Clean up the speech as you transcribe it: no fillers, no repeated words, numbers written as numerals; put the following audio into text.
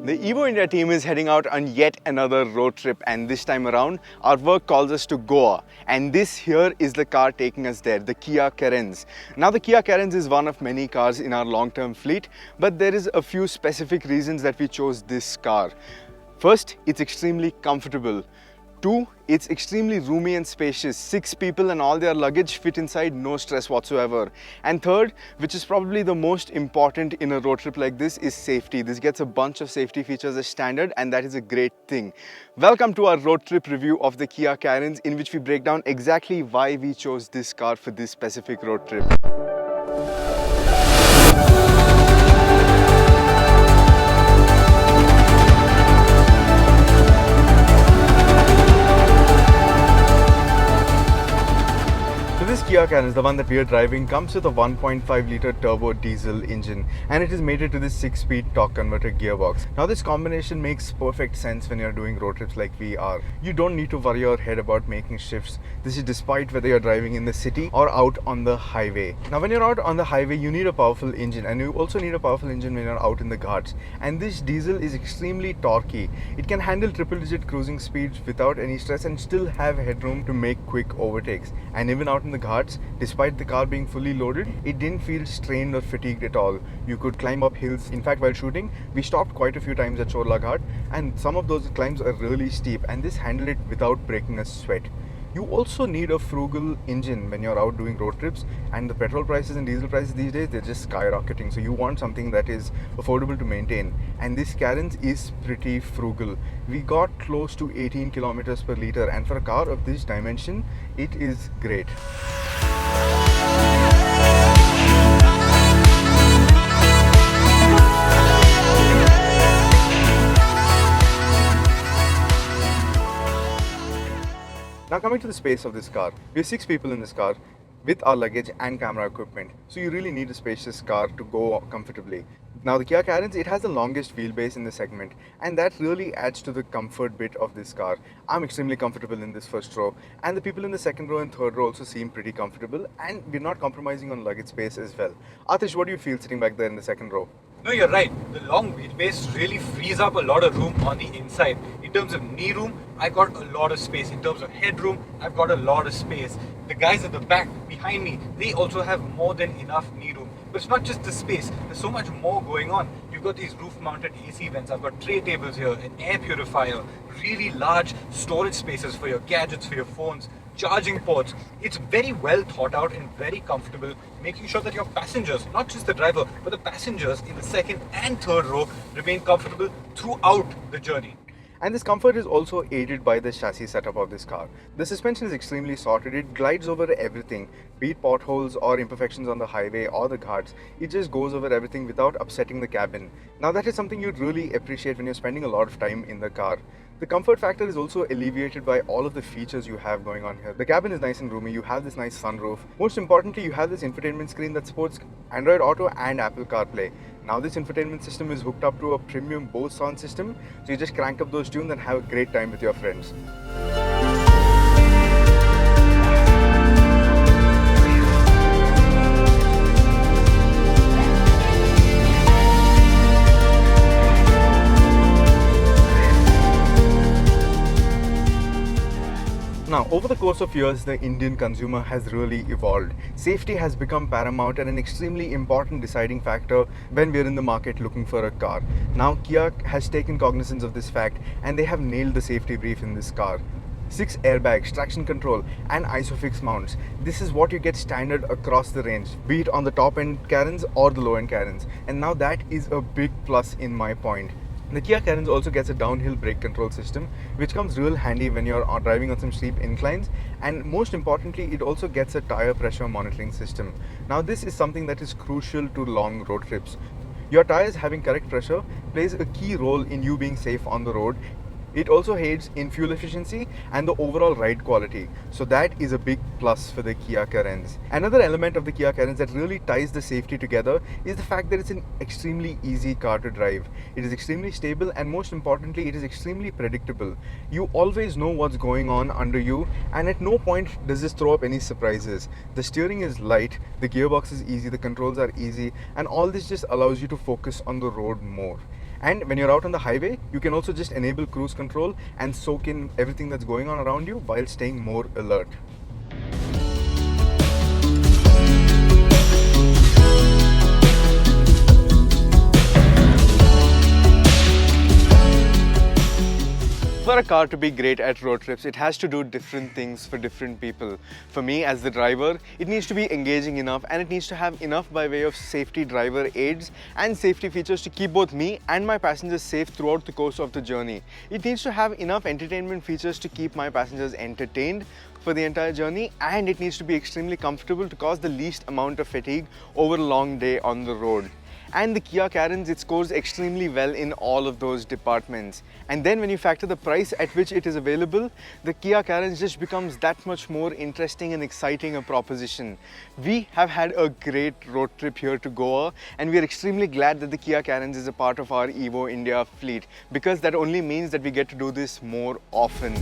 The Evo India team is heading out on yet another road trip, and this time around our work calls us to Goa, and this here is the car taking us there, the Kia Carens. Now the Kia Carens is one of many cars in our long-term fleet, but there is a few specific reasons that we chose this car. First, it's extremely comfortable. Two, it's extremely roomy and spacious. 6 people and all their luggage fit inside, no stress whatsoever. And third, which is probably the most important in a road trip like this, is safety. This gets a bunch of safety features as standard, and that is a great thing. Welcome to our road trip review of the Kia Carens, in which we break down exactly why we chose this car for this specific road trip. This Kia Carens, the one that we are driving, comes with a 1.5 litre turbo diesel engine, and it is mated to this 6-speed torque converter gearbox. Now this combination makes perfect sense when you're doing road trips like we are. You don't need to worry your head about making shifts. This is despite whether you're driving in the city or out on the highway. Now when you're out on the highway, you need a powerful engine, and you also need a powerful engine when you're out in the ghats. And this diesel is extremely torquey. It can handle triple-digit cruising speeds without any stress and still have headroom to make quick overtakes. And even out in the ghats, despite the car being fully loaded, it didn't feel strained or fatigued at all. You could climb up hills. In fact, while shooting, we stopped quite a few times at Chorla Ghat, and some of those climbs are really steep, and this handled it without breaking a sweat. You also need a frugal engine when you're out doing road trips, and the petrol prices and diesel prices these days, they're just skyrocketing. So you want something that is affordable to maintain, and this Carens is pretty frugal. We got close to 18 kilometers per litre, and for a car of this dimension, it is great. Now coming to the space of this car, we have 6 people in this car with our luggage and camera equipment. So you really need a spacious car to go comfortably. Now the Kia Carens, it has the longest wheelbase in the segment, and that really adds to the comfort bit of this car. I'm extremely comfortable in this first row, and the people in the second row and third row also seem pretty comfortable, and we're not compromising on luggage space as well. Atish, what do you feel sitting back there in the second row? No, you're right. The long wheelbase really frees up a lot of room on the inside. In terms of knee room, I got a lot of space. In terms of headroom, I've got a lot of space. The guys at the back behind me, they also have more than enough knee room. But it's not just the space, there's so much more going on. You've got these roof-mounted AC vents, I've got tray tables here, an air purifier, really large storage spaces for your gadgets, for your phones, charging ports. It's very well thought out and very comfortable, making sure that your passengers, not just the driver, but the passengers in the second and third row remain comfortable throughout the journey. And this comfort is also aided by the chassis setup of this car. The suspension is extremely sorted. It glides over everything, be it potholes or imperfections on the highway or the ghats. It just goes over everything without upsetting the cabin. Now that is something you'd really appreciate when you're spending a lot of time in the car. The comfort factor is also alleviated by all of the features you have going on here. The cabin is nice and roomy, you have this nice sunroof. Most importantly, you have this infotainment screen that supports Android Auto and Apple CarPlay. Now this infotainment system is hooked up to a premium Bose sound system, so you just crank up those tunes and have a great time with your friends. Now, over the course of years, the Indian consumer has really evolved. Safety has become paramount and an extremely important deciding factor when we're in the market looking for a car. Now, Kia has taken cognizance of this fact, and they have nailed the safety brief in this car. 6 airbags, traction control and ISOFIX mounts. This is what you get standard across the range, be it on the top end Carens or the low end Carens. And now that is a big plus in my point. The Kia Carens also gets a downhill brake control system, which comes real handy when you're driving on some steep inclines, and most importantly, it also gets a tire pressure monitoring system. Now this is something that is crucial to long road trips. Your tires having correct pressure plays a key role in you being safe on the road. It also aids in fuel efficiency and the overall ride quality. So that is a big plus for the Kia Carens. Another element of the Kia Carens that really ties the safety together is the fact that it's an extremely easy car to drive. It is extremely stable, and most importantly, it is extremely predictable. You always know what's going on under you, and at no point does this throw up any surprises. The steering is light, the gearbox is easy, the controls are easy, and all this just allows you to focus on the road more. And when you're out on the highway, you can also just enable cruise control and soak in everything that's going on around you while staying more alert. For a car to be great at road trips, it has to do different things for different people. For me, as the driver, it needs to be engaging enough and it needs to have enough by way of safety driver aids and safety features to keep both me and my passengers safe throughout the course of the journey. It needs to have enough entertainment features to keep my passengers entertained for the entire journey, and it needs to be extremely comfortable to cause the least amount of fatigue over a long day on the road. And the Kia Carens, it scores extremely well in all of those departments. And then when you factor the price at which it is available, the Kia Carens just becomes that much more interesting and exciting a proposition. We have had a great road trip here to Goa, and we are extremely glad that the Kia Carens is a part of our Evo India fleet, because that only means that we get to do this more often.